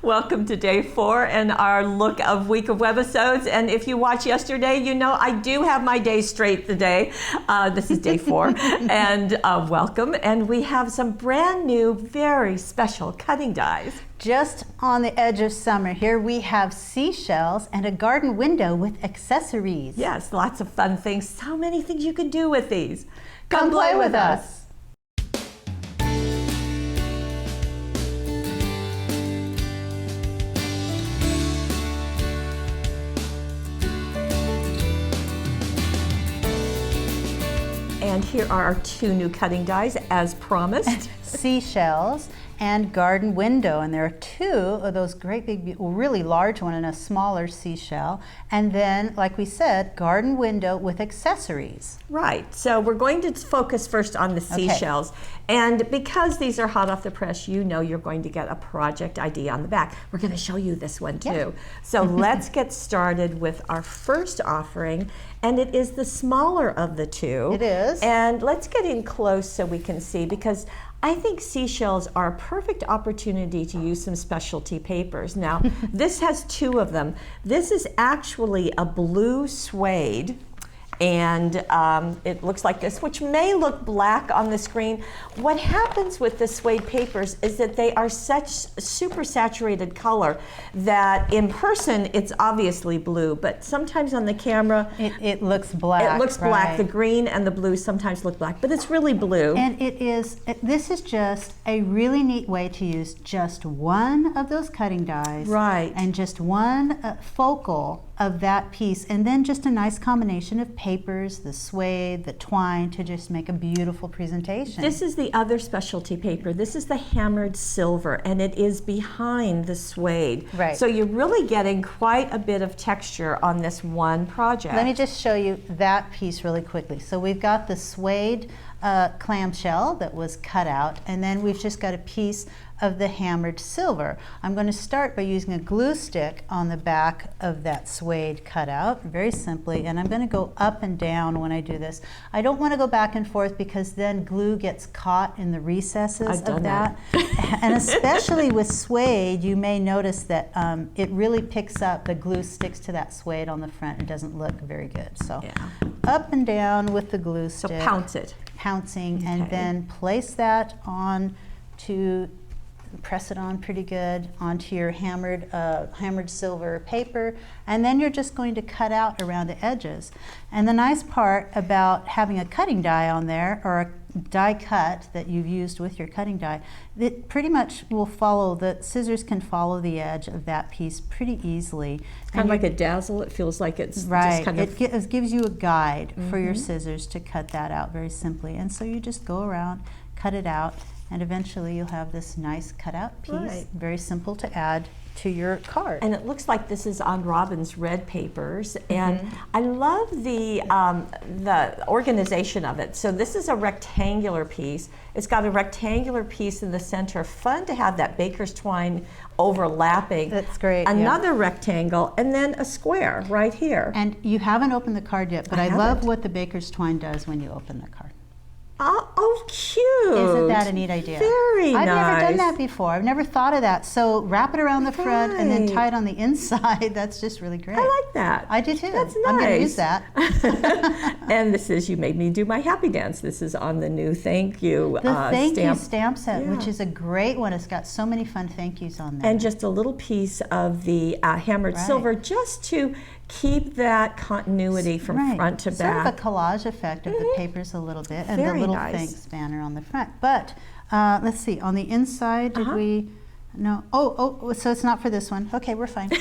Welcome to day 4 and our look of week of webisodes. And if you watched yesterday, you know I do have my days straight today. This is day 4 and welcome. And we have some brand new, very special cutting dies. Just on the edge of summer, here we have seashells and a garden window with accessories. Yes, lots of fun things. So many things you can do with these. Come play with us. And here are our 2 new cutting dies as promised. Seashells and garden window, and there are 2 of those great big, really large one and a smaller seashell, and then like we said, garden window with accessories. Right, so we're going to focus first on the seashells. And because these are hot off the press, you know you're going to get a project idea on the back. We're going to show you this one too. Yeah. So let's get started with our first offering, and it is the smaller of the 2. It is. And let's get in close so we can see, because I think seashells are a perfect opportunity to use some specialty papers. Now, this has 2 of them. This is actually a blue suede, and it looks like this, which may look black on the screen. What happens with the suede papers is that they are such super saturated color that in person it's obviously blue, but sometimes on the camera it looks black. It looks black. The green and the blue sometimes look black, but it's really blue. And this is just a really neat way to use just one of those cutting dies. Right. And just one focal of that piece, and then just a nice combination of papers, the suede, the twine, to just make a beautiful presentation. This is the other specialty paper. This is the hammered silver, and it is behind the suede. Right. So you're really getting quite a bit of texture on this one project. Let me just show you that piece really quickly. So we've got the suede clamshell that was cut out, and then we've just got a piece of the hammered silver. I'm going to start by using a glue stick on the back of that suede cutout, very simply, and I'm going to go up and down when I do this. I don't want to go back and forth because then glue gets caught in the recesses of that. And especially with suede, you may notice that it really picks up, the glue sticks to that suede on the front. It doesn't look very good. So up and down with the glue stick. So pounce it. Pouncing, and then place that on to press it on pretty good onto your hammered silver paper, and then you're just going to cut out around the edges. And the nice part about having a cutting die on there, or a die cut that you've used with your cutting die, it pretty much will follow, the scissors can follow the edge of that piece pretty easily. It's kind of like a dazzle. It feels like it's right. Just kind of... It gives you a guide for your scissors to cut that out very simply. And so you just go around, cut it out, and eventually you'll have this nice cutout piece. Right. Very simple to add to your card. And it looks like this is on Robin's red papers, and I love the organization of it. So this is a rectangular piece. It's got a rectangular piece in the center. Fun to have that baker's twine overlapping. That's great. Another rectangle, and then a square right here. And you haven't opened the card yet, but I love what the baker's twine does when you open the card. Oh, cute. Isn't that a neat idea? Very nice. I've never done that before. I've never thought of that. So wrap it around the front and then tie it on the inside. That's just really great. I like that. I do too. That's nice. I'm going to use that. And this is, you made me do my happy dance. This is on the new thank you thank you stamp set, which is a great one. It's got so many fun thank yous on there. And just a little piece of the hammered silver, just to keep that continuity from front to back. Sort of a collage effect of the papers a little bit, and the little thanks banner on the front. But let's see, on the inside, did we? No. Oh, so it's not for this one. Okay, we're fine.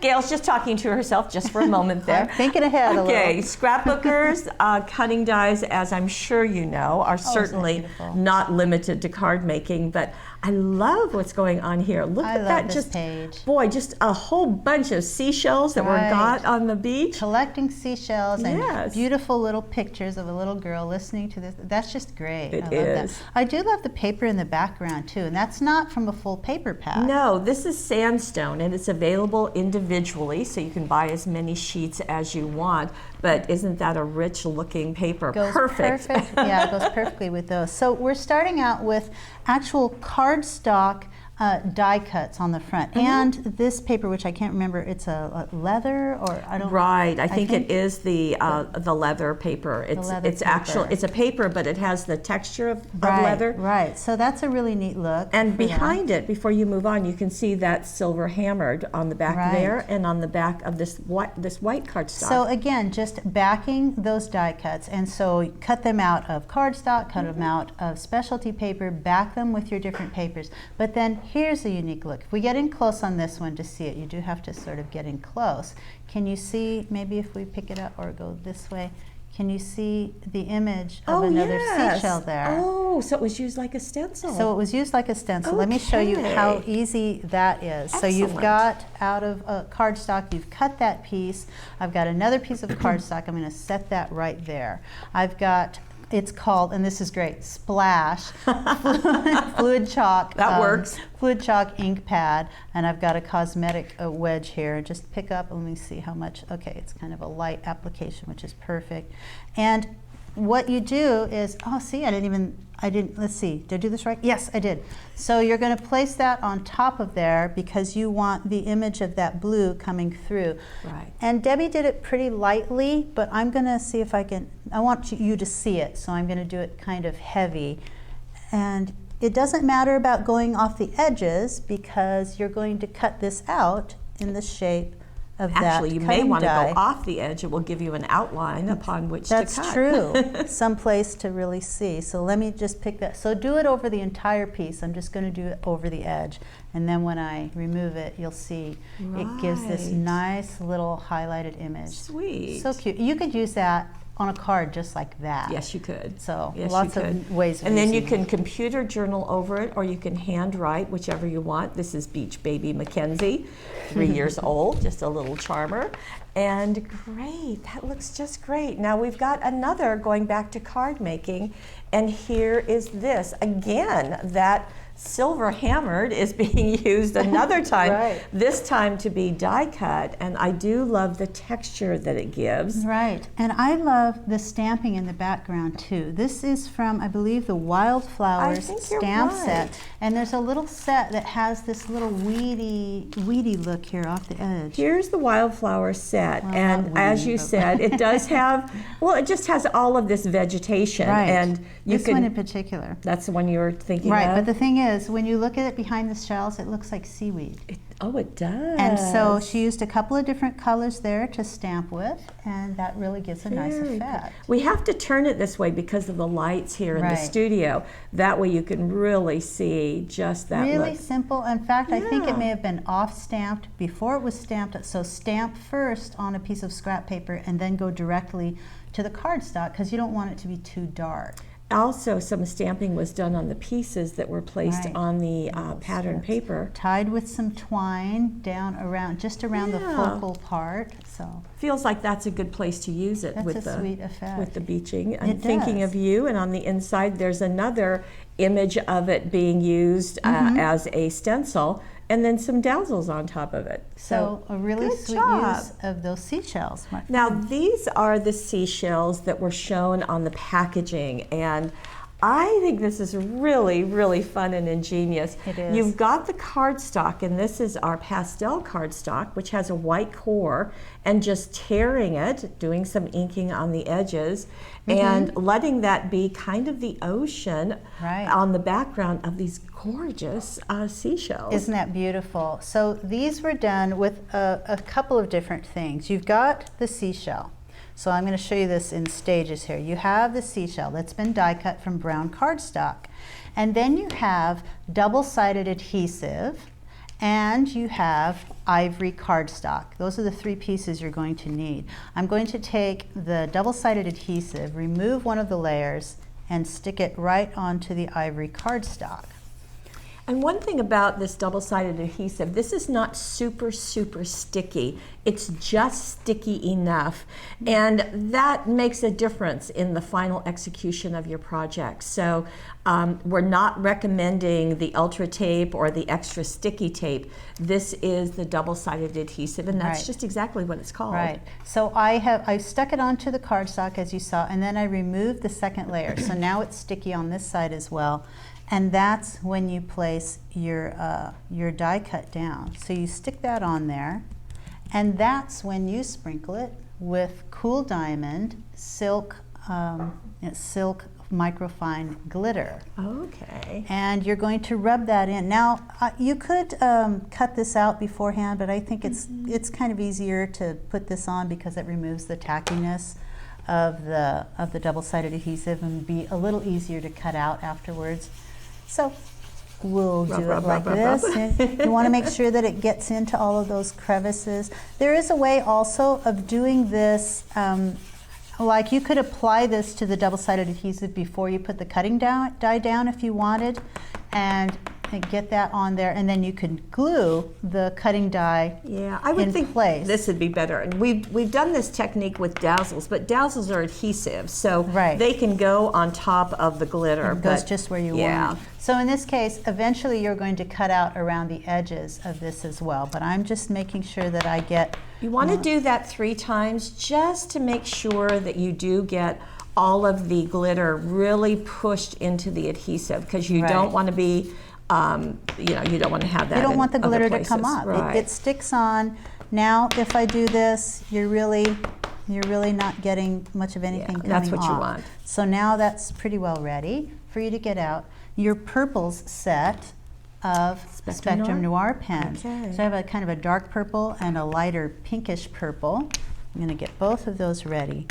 Gail's just talking to herself just for a moment there. I'm thinking ahead a little. Okay, scrapbookers, cutting dies, as I'm sure you know, are certainly not limited to card making, but I love what's going on here. Look at that, just page. Boy, just a whole bunch of seashells that were got on the beach. Collecting seashells and beautiful little pictures of a little girl listening to this. That's just great. It I love is. that. I do love the paper in the background too, and that's not from a full paper pack. No, this is sandstone, and it's available individually, so you can buy as many sheets as you want. But isn't that a rich looking paper? Goes perfect. Yeah, it goes perfectly with those. So we're starting out with actual cardstock die cuts on the front. And this paper, which I can't remember, it's a leather, or I don't. Right, I think it is the leather paper. It's actual. It's a paper, but it has the texture of leather. Right. So that's a really neat look. And behind it, before you move on, you can see that silver hammered on the back there, and on the back of this white cardstock. So again, just backing those die cuts, and so cut them out of cardstock, cut them out of specialty paper, back them with your different papers. But then here's a unique look. If we get in close on this one to see it, you do have to sort of get in close. Can you see, maybe if we pick it up or go this way, can you see the image of another seashell there? Oh, so it was used like a stencil. So it was used like a stencil. Let me show you how easy that is. Excellent. So you've got out of cardstock, you've cut that piece. I've got another piece of cardstock. I'm going to set that right there. I've got, it's called, and this is great, Splash fluid chalk. That works. Fluid chalk ink pad, and I've got a cosmetic wedge here. Just pick up, let me see how much. Okay, it's kind of a light application, which is perfect. And what you do is, oh, see, let's see, did I do this right? Yes, I did. So you're going to place that on top of there because you want the image of that blue coming through. Right. And Debbie did it pretty lightly, but I'm going to see if I can, I want you to see it, so I'm going to do it kind of heavy. And it doesn't matter about going off the edges because you're going to cut this out in the shape of Actually, you may want to die. go off the edge. It will give you an outline upon which to cut. That's true. Some place to really see. So let me just pick that. So do it over the entire piece. I'm just going to do it over the edge. And then when I remove it, you'll see it gives this nice little highlighted image. Sweet. So cute. You could use that on a card just like that. Yes, you could. So yes, lots of ways of And then you using can computer journal over it, or you can hand write, whichever you want. This is Beach Baby Mackenzie, 3 years old, just a little charmer. And great, that looks just great. Now we've got another going back to card making, and here is this. Again, that silver hammered is being used another time, Right. This time to be die cut, and I do love the texture that it gives. Right, and I love the stamping in the background too. This is from, I believe, the Wildflowers stamp set, and there's a little set that has this little weedy look here off the edge. Here's the Wildflower set, Well, and not as weedy, you but- said, it does have, well, it just has all of this vegetation, Right, and you this can, one in particular. that's the one you were thinking Right, of? but the thing is, when you look at it behind the shells, it looks like seaweed. Oh, it does. And so she used a couple of different colors there to stamp with, and that really gives a nice Very effect. good. We have to turn it this way because of the lights here in the Right. studio. That way you can really see just that Really look. simple. In fact, I think Yeah. it may have been off-stamped before it was stamped. So stamp first on a piece of scrap paper and then go directly to the cardstock because you don't want it to be too dark. Also, some stamping was done on the pieces that were placed Right. on the pattern paper. Tied with some twine down around, just around the Yeah. focal part. So Feels like that's a good place to use it that's with a the sweet effect. with the beaching. I'm It thinking does. of you, and on the inside there's another image of it being used as a stencil, and then some dazzles on top of it. So a really good sweet job. use of those seashells. Now these are the seashells that were shown on the packaging, and I think this is really, really fun and ingenious. It is. You've got the cardstock, and this is our pastel cardstock, which has a white core, and just tearing it, doing some inking on the edges, and letting that be kind of the ocean Right. on the background of these gorgeous seashells. Isn't that beautiful? So these were done with a couple of different things. You've got the seashell. So I'm going to show you this in stages here. You have the seashell that's been die cut from brown cardstock. And then you have double-sided adhesive, and you have ivory cardstock. Those are the three pieces you're going to need. I'm going to take the double-sided adhesive, remove one of the layers, and stick it right onto the ivory cardstock. And one thing about this double-sided adhesive, this is not super, super sticky. It's just sticky enough. And that makes a difference in the final execution of your project. So we're not recommending the Ultra Tape or the extra sticky tape. This is the double-sided adhesive, and that's Right. just exactly what it's called. Right. So I stuck it onto the cardstock as you saw, and then I removed the second layer. So now it's sticky on this side as well. And that's when you place your die cut down. So you stick that on there, and that's when you sprinkle it with Cool Diamond silk microfine glitter. Okay. And you're going to rub that in. Now, you could cut this out beforehand, but I think it's kind of easier to put this on because it removes the tackiness of the double-sided adhesive and be a little easier to cut out afterwards. So we'll do it like this. And you want to make sure that it gets into all of those crevices. There is a way also of doing this. Like you could apply this to the double-sided adhesive before you put the cutting die down if you wanted, and get that on there, and then you can glue the cutting die I would think place. This would be better. And we've done this technique with dazzles, but dazzles are adhesive, so Right. they can go on top of the glitter. It goes just where you yeah. want it. So in this case, eventually you're going to cut out around the edges of this as well, but I'm just making sure that I get... You want to do that 3 times just to make sure that you do get all of the glitter really pushed into the adhesive, because you Right. don't want to be, you don't want to have that. You don't in want the other glitter to places. come up. Right. It sticks on. Now, if I do this, you're really not getting much of anything coming that's what you off. want. So now that's pretty well ready for you to get out your purples set of Spectrum Noir pens. Okay. So I have a kind of a dark purple and a lighter pinkish purple. I'm going to get both of those ready.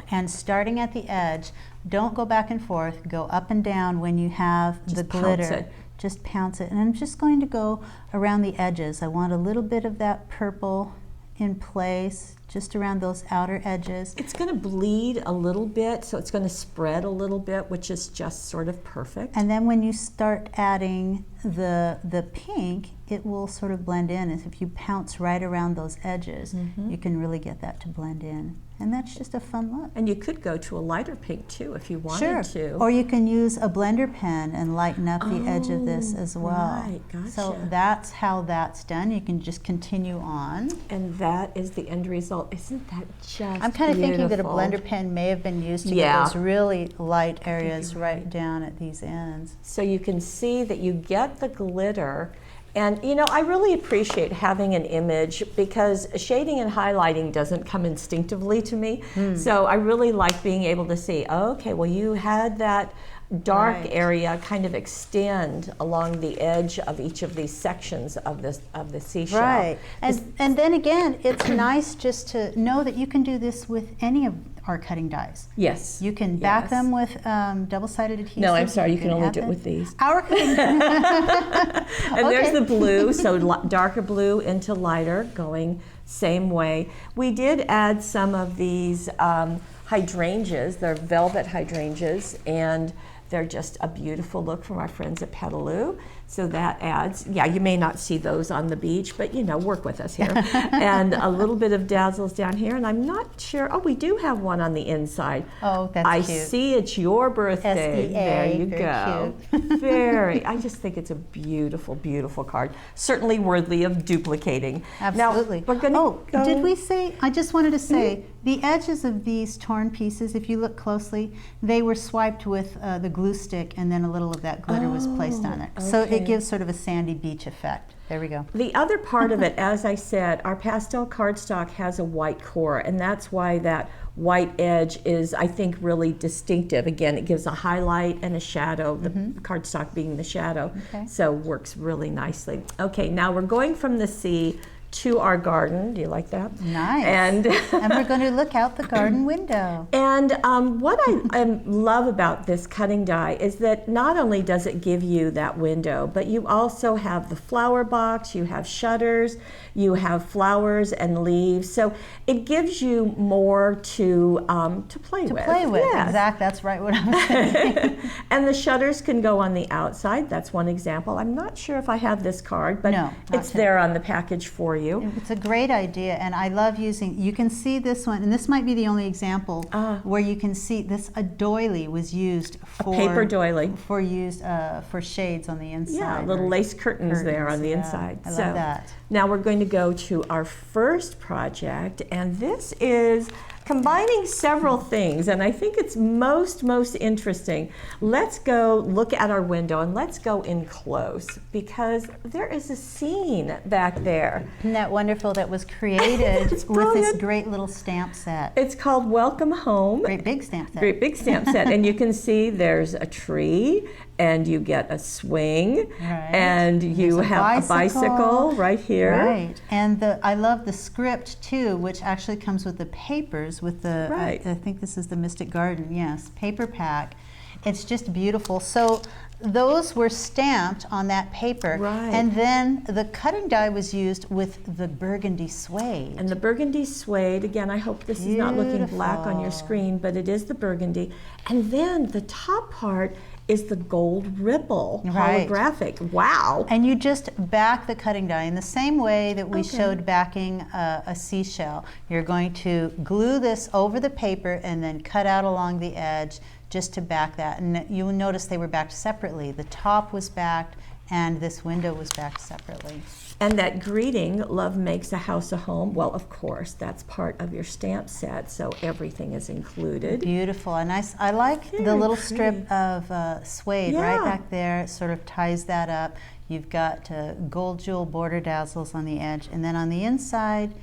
And starting at the edge, don't go back and forth, go up and down when you have the glitter. Pounce it. Just pounce it. And I'm just going to go around the edges. I want a little bit of that purple in place, just around those outer edges. It's going to bleed a little bit, so it's going to spread a little bit, which is just sort of perfect. And then when you start adding the pink, it will sort of blend in. As if you pounce right around those edges, you can really get that to blend in. And that's just a fun look. And you could go to a lighter pink too if you wanted to. Or you can use a blender pen and lighten up the edge of this as well. Right, gotcha. So that's how that's done. You can just continue on. And that is the end result. Isn't that just I'm kind of thinking that a beautiful? blender pen may have been used to Yeah. get those really light areas you're right down at these ends. So you can see that you get the glitter. And I really appreciate having an image, because shading and highlighting doesn't come instinctively to me. So I really like being able to see, okay, well, you had that dark Right. area kind of extend along the edge of each of these sections of the seashell. Right. And then again, it's nice just to know that you can do this with any of our cutting dies. Yes. You can back Yes. them with double-sided adhesive. No, I'm sorry, you can only have do it them. with these. Our cutting And there's Okay. the blue, so darker blue into lighter, going same way. We did add some of these hydrangeas. They're velvet hydrangeas, and they're just a beautiful look from our friends at Petaloo. So that adds, you may not see those on the beach, but work with us here. And a little bit of dazzles down here, and I'm not sure, we do have one on the inside. Oh, that's I cute. see it's your birthday. SEA, There you very go. I just think it's a beautiful, beautiful card. Certainly worthy of duplicating. Absolutely. Now, we're gonna go. Did we say, I just wanted to say, the edges of these torn pieces, if you look closely, they were swiped with the glue stick, and then a little of that glitter was placed on it. So it gives sort of a sandy beach effect. There we go. The other part of it, as I said, our pastel cardstock has a white core, and that's why that white edge is, I think, really distinctive. Again, it gives a highlight and a shadow, the cardstock being the shadow, so works really nicely. Okay, now we're going from the sea to our garden. Do you like that? Nice. And we're going to look out the garden window. And what I love about this cutting die is that not only does it give you that window, but you also have the flower box, you have shutters, you have flowers and leaves. So it gives you more to play with. To play with, Yes. exactly. That's right what I'm saying. And the shutters can go on the outside. That's one example. I'm not sure if I have this card, but No, it's there on the package for you. It's a great idea, and I love using, you can see this one, and this might be the only example where you can see this, a doily was used for Paper doily. For shades on the inside. Yeah, little lace curtains there on the inside. I love that. Now we're going to go to our first project, and this is combining several things, and I think it's most interesting. Let's go look at our window, and let's go in close, because there is a scene back there. Isn't that wonderful? That was created with this great little stamp set. It's called Welcome Home. Great big stamp set. Great big stamp set. And you can see there's a tree, and you get a swing, right. And you have a bicycle right here. Right. And I love the script too, which actually comes with the papers, with the, right. I think this is the Mystic Garden, yes, paper pack. It's just beautiful. So those were stamped on that paper. Right. And then the cutting die was used with the burgundy suede. And the burgundy suede, again, I hope this is not looking black on your screen, but it is the burgundy. And then the top part is the gold ripple, right. holographic. Wow. And you just back the cutting die in the same way that we showed backing a seashell. You're going to glue this over the paper and then cut out along the edge just to back that. And you'll notice they were backed separately. The top was backed and this window was backed separately. And that greeting, love makes a house a home, well, of course, that's part of your stamp set, so everything is included. Beautiful. And I like the little strip of suede right back there. It sort of ties that up. You've got gold jewel border dazzles on the edge. And then on the inside,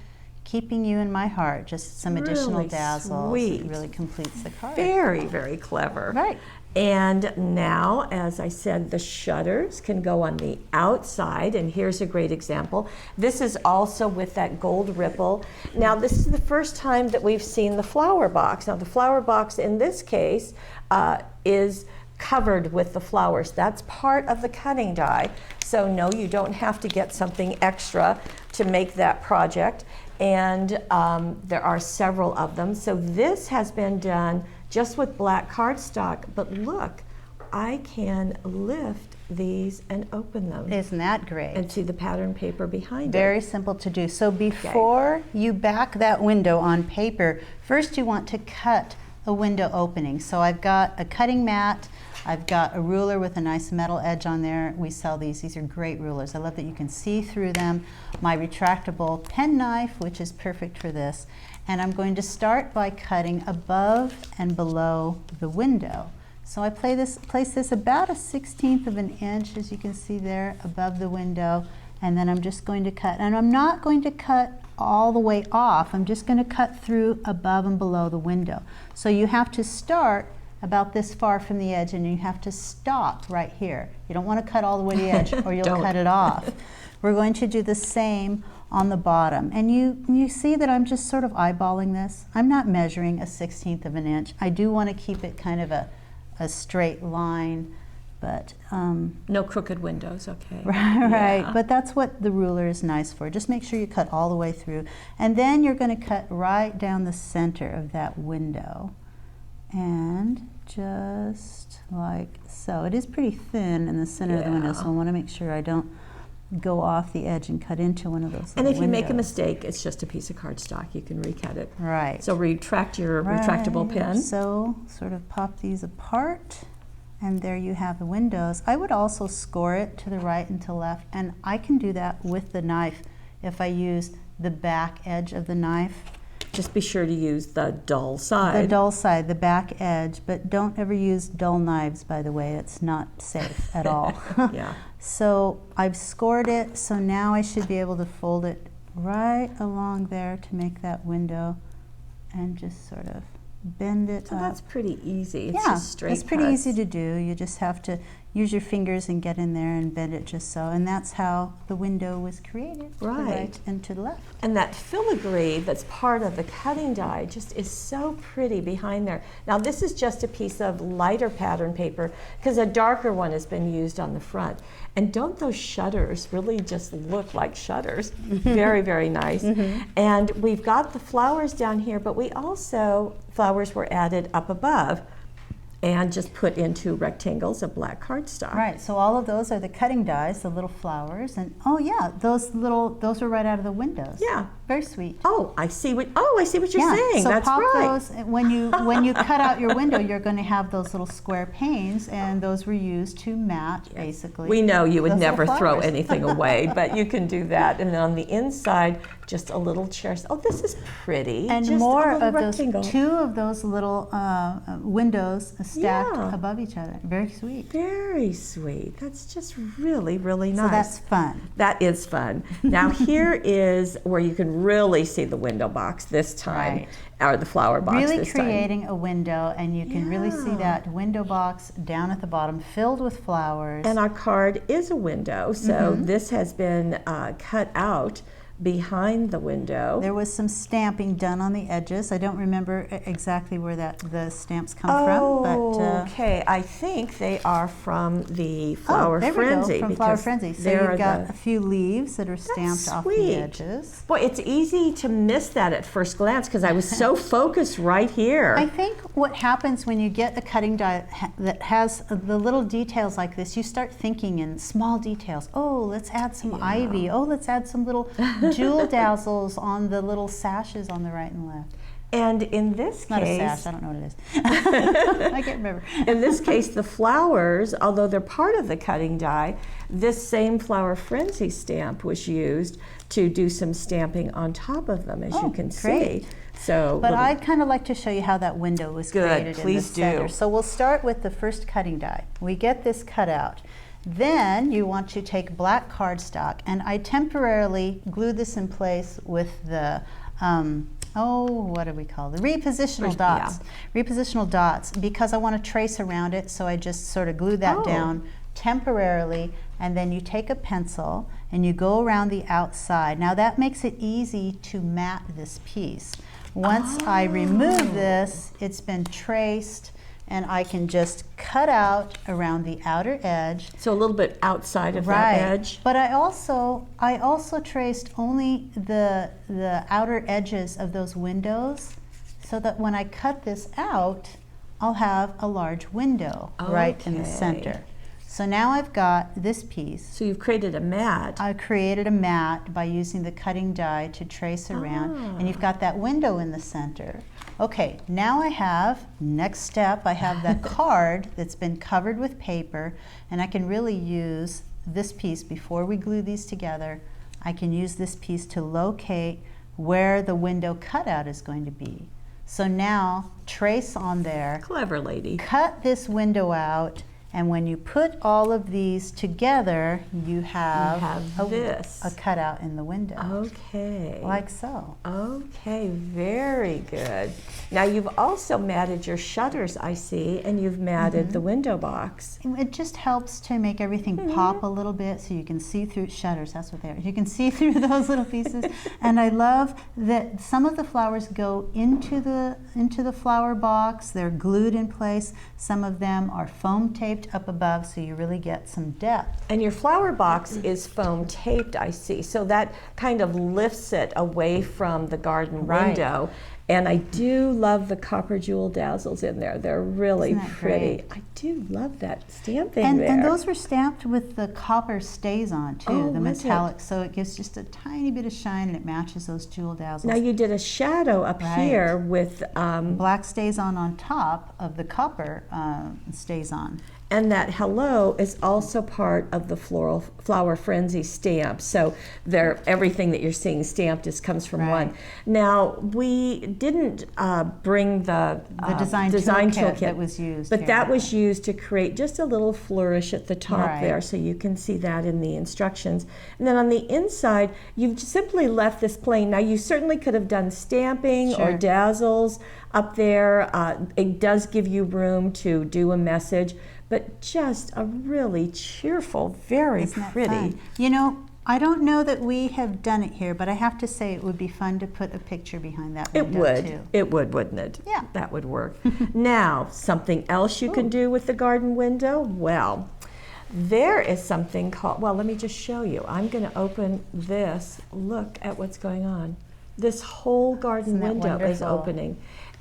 keeping you in my heart, just some additional dazzles. Sweet. It really completes the card. Very clever. Right. And now, as I said, the shutters can go on the outside, and here's a great example. This is also with that gold ripple. Now, this is the first time that we've seen the flower box. Now, the flower box in this case is covered with the flowers. That's part of the cutting die. So no, you don't have to get something extra to make that project. And there are several of them. So this has been done just with black cardstock, but look, I can lift these and open them. Isn't that great? And see the pattern paper behind it. Very simple to do. So before you back that window on paper, first you want to cut a window opening. So I've got a cutting mat, I've got a ruler with a nice metal edge on there. We sell these. These are great rulers. I love that you can see through them. My retractable pen knife, which is perfect for this. And I'm going to start by cutting above and below the window. So I place this about 1/16 of an inch, as you can see there, above the window. And then I'm just going to cut. And I'm not going to cut all the way off. I'm just going to cut through above and below the window. So you have to start about this far from the edge, and you have to stop right here. You don't want to cut all the way to the edge, or you'll cut it off. We're going to do the same on the bottom. And you see that I'm just sort of eyeballing this. I'm not measuring 1/16 of an inch. I do want to keep it kind of a straight line, but no crooked windows, okay. Right, but that's what the ruler is nice for. Just make sure you cut all the way through. And then you're going to cut right down the center of that window. And just like so. It is pretty thin in the center of the window, so I want to make sure I don't go off the edge and cut into one of those And if you make a windows. mistake, it's just a piece of cardstock. You can recut it. Right. So retract your retractable pen. So sort of pop these apart, and there you have the windows. I would also score it to the right and to left, and I can do that with the knife if I use the back edge of the knife. Just be sure to use the dull side. The dull side, the back edge, but don't ever use dull knives, by the way. It's not safe at all. Yeah. So I've scored it, so now I should be able to fold it right along there to make that window and just sort of bend it So up. that's pretty easy. It's Yeah, just straight it's pretty cuts. easy to do. You just have to use your fingers and get in there and bend it just so. And that's how the window was created, to the right and to the left. And that filigree that's part of the cutting die just is so pretty behind there. Now this is just a piece of lighter pattern paper because a darker one has been used on the front. And don't those shutters really just look like shutters? Very nice. And we've got the flowers down here, but we also, flowers were added up above and just put into rectangles of black cardstock. Right, so all of those are the cutting dies, the little flowers, and oh yeah, those are right out of the windows. Yeah. Very sweet. Oh, I see what you're saying. So That's pop right. those when you cut out your window, you're going to have those little square panes, and those were used to match basically. We know you would those never little throw flowers. anything away, but you can do that. And then on the inside, just a little chair. Oh, this is pretty. And just more a little of rectangle. those, 2 of those little windows stacked Yeah. above each other. Very sweet. Very sweet. That's just really, really nice. So that's fun. That is fun. Now here is where you can really see the window box this time, Right. or the flower box Really this time. creating a window, and you can really see Yeah. that window box down at the bottom filled with flowers. And our card is a window, so this has been cut out behind the window. There was some stamping done on the edges. I don't remember exactly where the stamps come from, but okay. I think they are from the Flower there Frenzy. we go, from Flower because Frenzy. So there you've are got the- a few leaves that are stamped off sweet. the edges. Boy, it's easy to miss that at first glance because I was so focused right here. I think what happens when you get a cutting die that has the little details like this, you start thinking in small details. Oh, let's add some ivy. Oh, let's add some little jewel dazzles on the little sashes on the right and left. And in this Not a case, sash, I don't know what it is. I can't remember. in this case, the flowers, although they're part of the cutting die, this same Flower Frenzy stamp was used to do some stamping on top of them, as you can great. see. So, But little- I'd kind of like to show you how that window was Good, created please in the center. do. So we'll start with the first cutting die. We get this cut out. Then you want to take black cardstock, and I temporarily glue this in place with the, what do we call it? The repositional dots. Repositional dots, because I want to trace around it, so I just sort of glue that down temporarily, and then you take a pencil and you go around the outside. Now that makes it easy to mat this piece. Once I remove this, it's been traced, and I can just cut out around the outer edge. so a little bit outside of that edge. But I also traced only the outer edges of those windows, so that when I cut this out, I'll have a large window right in the Okay. center. So now I've got this piece. So you've created a mat. I created a mat by using the cutting die to trace around, and you've got that window in the center. Okay, now I have, next step, I have that card that's been covered with paper, and I can really use this piece before we glue these together. I can use this piece to locate where the window cutout is going to be. So now, trace on there, Clever lady. cut this window out, and when you put all of these together, you have, this. a cutout in the window, Okay. like so. Okay, very good. Now you've also matted your shutters, I see, and you've matted the window box. It just helps to make everything pop a little bit, so you can see through shutters. That's what they are. You can see through those little pieces. And I love that some of the flowers go into the flower box. They're glued in place. Some of them are foam taped up above, so you really get some depth. And your flower box is foam taped, I see. So that kind of lifts it away from the garden Right. window. And I do love the copper jewel dazzles in there. They're really Isn't that pretty. great? I do love that stamping And there. those were stamped with the copper stays on too, Oh, the was it? metallic, so it gives just a tiny bit of shine, and it matches those jewel dazzles. Now you did a shadow up Right. here with Black stays on top of the copper stays on. and that hello is also part of the Flower Frenzy stamp. So everything that you're seeing stamped comes from Right. one. Now we didn't bring the design toolkit that was used but here. that was used to create just a little flourish at the top Right. there, so you can see that in the instructions. And then on the inside, you've simply left this plain. Now you certainly could have done stamping or Sure. dazzles up there. It does give you room to do a message, but just a really cheerful, very Isn't that pretty. fun? You know, I don't know that we have done it here, but I have to say it would be fun to put a picture behind that It window would. too. It would, wouldn't it? Yeah. That would work. Now, something else you can do with the garden window? Well, there is something called, well, let me just show you. I'm going to open this. Look at what's going on. This whole garden Isn't that window is wonderful? opening.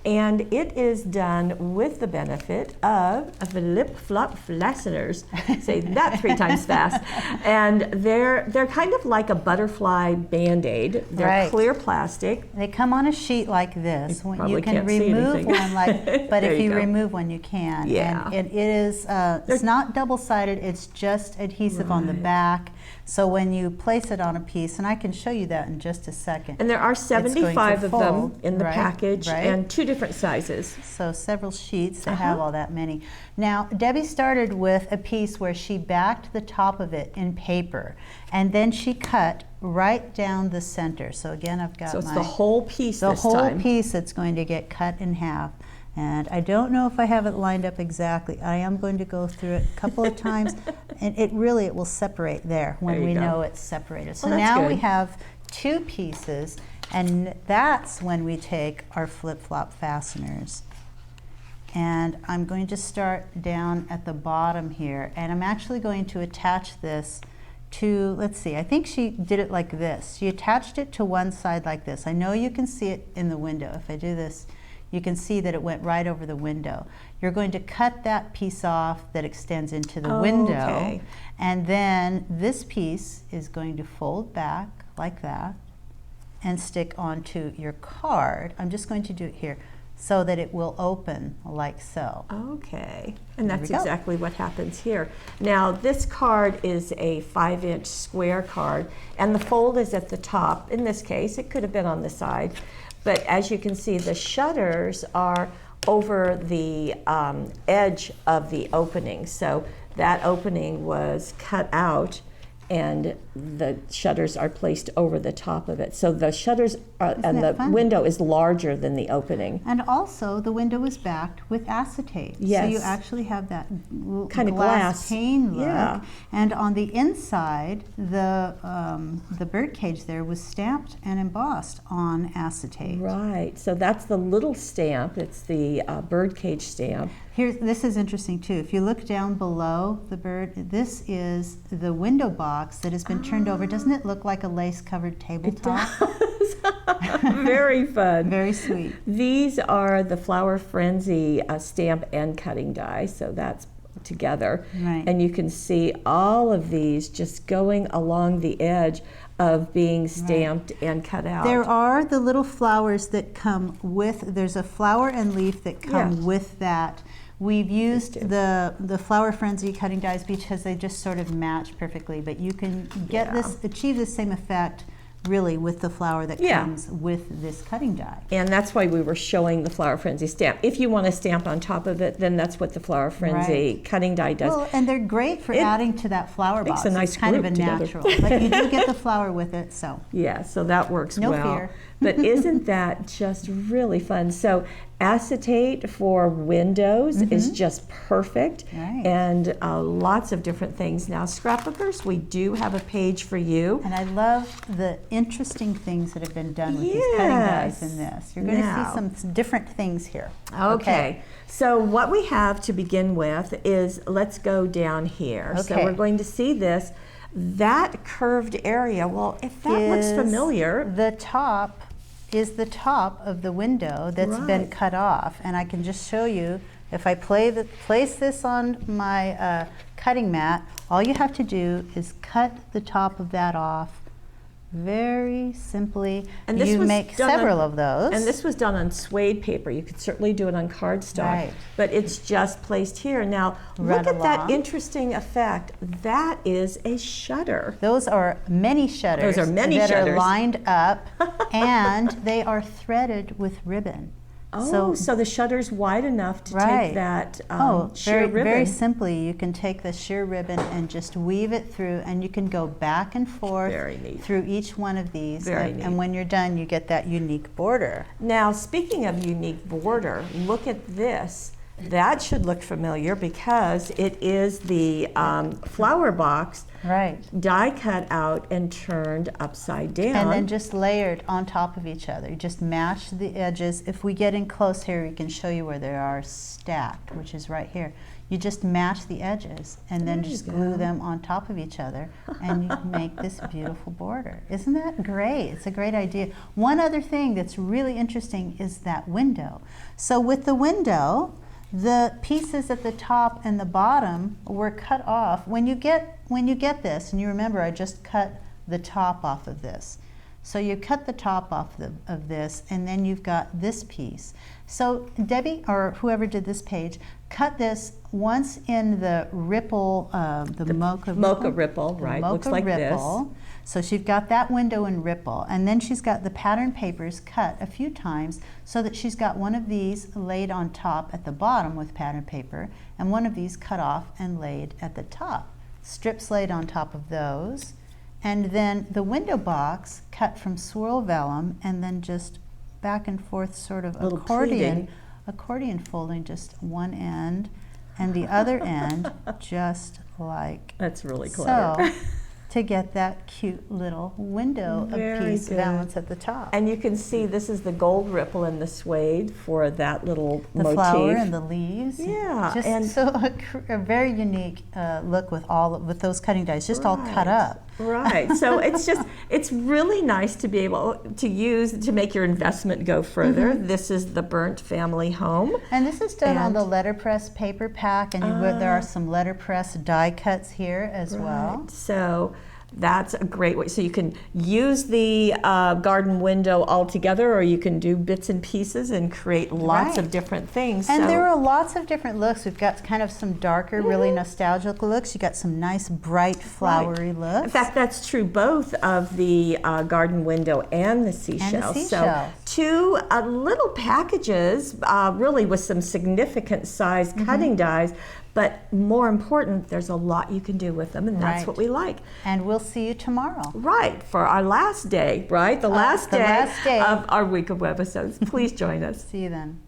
And it is done with the benefit of flip-flop fasteners. Say that 3 times fast. And they're kind of like a butterfly Band-Aid. They're Right. clear plastic. They come on a sheet like this. probably You can can't see remove anything. one, but There if you you go. remove one, you can. Yeah. And it is, it's not double-sided, it's just adhesive on the Right. back. So when you place it on a piece, and I can show you that in just a second. And there are 75 of them fold, in the right, package, right. and 2 different sizes. So several sheets that have all that many. Now, Debbie started with a piece where she backed the top of it in paper, and then she cut right down the center. So again, I've got So it's the whole piece the this whole time. piece that's going to get cut in half. And I don't know if I have it lined up exactly. I am going to go through it a couple of times, and it will separate there when There you we go. know it's separated. So Well, that's now we good. have 2 pieces, and that's when we take our flip-flop fasteners. And I'm going to start down at the bottom here, and I'm actually going to attach this to, let's see, I think she did it like this. She attached it to one side like this. I know you can see it in the window. If I do this, you can see that it went right over the window. You're going to cut that piece off that extends into the window, Okay. and then this piece is going to fold back like that and stick onto your card. I'm just going to do it here so that it will open like so. Okay, and There that's we go. exactly what happens here. Now, this card is a 5-inch square card, and the fold is at the top. In this case, it could have been on the side, but as you can see, the shutters are over the edge of the opening. So that opening was cut out, and the shutters are placed over the top of it. So the shutters and the that fun? window is larger than the opening. And also, the window is backed with acetate. Yes. So you actually have that Kind of glass. pane look. Yeah. And on the inside, the bird cage there was stamped and embossed on acetate. Right, so that's the little stamp. It's the birdcage stamp. This is interesting too. If you look down below the bird, this is the window box that has been turned over. Doesn't it look like a lace-covered tabletop? Very fun. Very sweet. These are the Flower Frenzy stamp and cutting die, so that's together. Right. And you can see all of these just going along the edge of being stamped and cut out. There are the little flowers that come with, there's a flower and leaf that come Yeah. with that. We've used the Flower Frenzy cutting dies because they just sort of match perfectly, but you can get achieve the same effect really with the flower that comes with this cutting die. And that's why we were showing the Flower Frenzy stamp. If you want to stamp on top of it, then that's what the Flower Frenzy cutting die does. Well, and they're great for adding to that flower makes box. a nice it's kind of a group together. natural, but you do get the flower with it, so. Yeah, so that works No well. fear. But isn't that just really fun? So acetate for windows is just perfect, Right. and lots of different things. Now, scrapbookers, we do have a page for you. And I love the interesting things that have been done with these cutting dies in this. You're going Now. to see some different things here. Okay. So what we have to begin with is, let's go down here. So Okay. we're going to see this. That curved area, well, if that looks Is familiar, The top is the top of the window that's been Right. cut off. And I can just show you, if I place this on my cutting mat, all you have to do is cut the top of that off very simply. And this you was make done several on- of those. and this was done on suede paper. You could certainly do it on cardstock, Right. but it's just placed here. Now, Run look at that along. interesting effect. That is a shutter. Those are many shutters Those are many that shutters. are lined up, and they are threaded with ribbon. Oh, so the shutter's wide enough to Right. take that very, sheer ribbon. very simply, you can take the sheer ribbon and just weave it through, and you can go back and forth Very neat. through each one of these. Very and, neat. and when you're done, you get that unique border. Now, speaking of unique border, look at this. That should look familiar because it is the flower box Right. die cut out and turned upside down. And then just layered on top of each other. You just match the edges. If we get in close here, we can show you where they are stacked, which is right here. You just match the edges and then just glue them on top of each other, and you make this beautiful border. Isn't that great? It's a great idea. One other thing that's really interesting is that window. So with the window, the pieces at the top and the bottom were cut off. When you get this, and you remember I just cut the top off of this. So you cut the top off of this, and then you've got this piece. So Debbie, or whoever did this page, cut this once in the ripple, the mocha ripple, right? Looks like ripple. This. So she's got that window in ripple, and then she's got the pattern papers cut a few times so that she's got one of these laid on top at the bottom with pattern paper, and one of these cut off and laid at the top. Strips laid on top of those. And then the window box cut from swirl vellum, and then just back and forth sort of accordion folding, just one end and the other end, just like that's really clever. So, to get that cute little window piece valance at the top. And you can see this is the gold ripple in the suede for that little motif. The flower and the leaves. Yeah. Just and so a very unique look with those cutting dies, just all cut up. Right. So it's really nice to be able to use to make your investment go further. This is the Burnt Family Home. And this is done on the letterpress paper pack, and there are some letterpress die cuts here as well. So that's a great way. So you can use the garden window all together, or you can do bits and pieces and create lots of different things. And there are lots of different looks. We've got kind of some darker, really nostalgic looks. You got some nice, bright, flowery looks. In fact, that's true both of the garden window and the Seashells. So two little packages, really with some significant size cutting dies. But more important, there's a lot you can do with them, and that's what we like. And we'll see you tomorrow. Right, for our last day, right? The last day of our week of Webisodes. Please join us. See you then.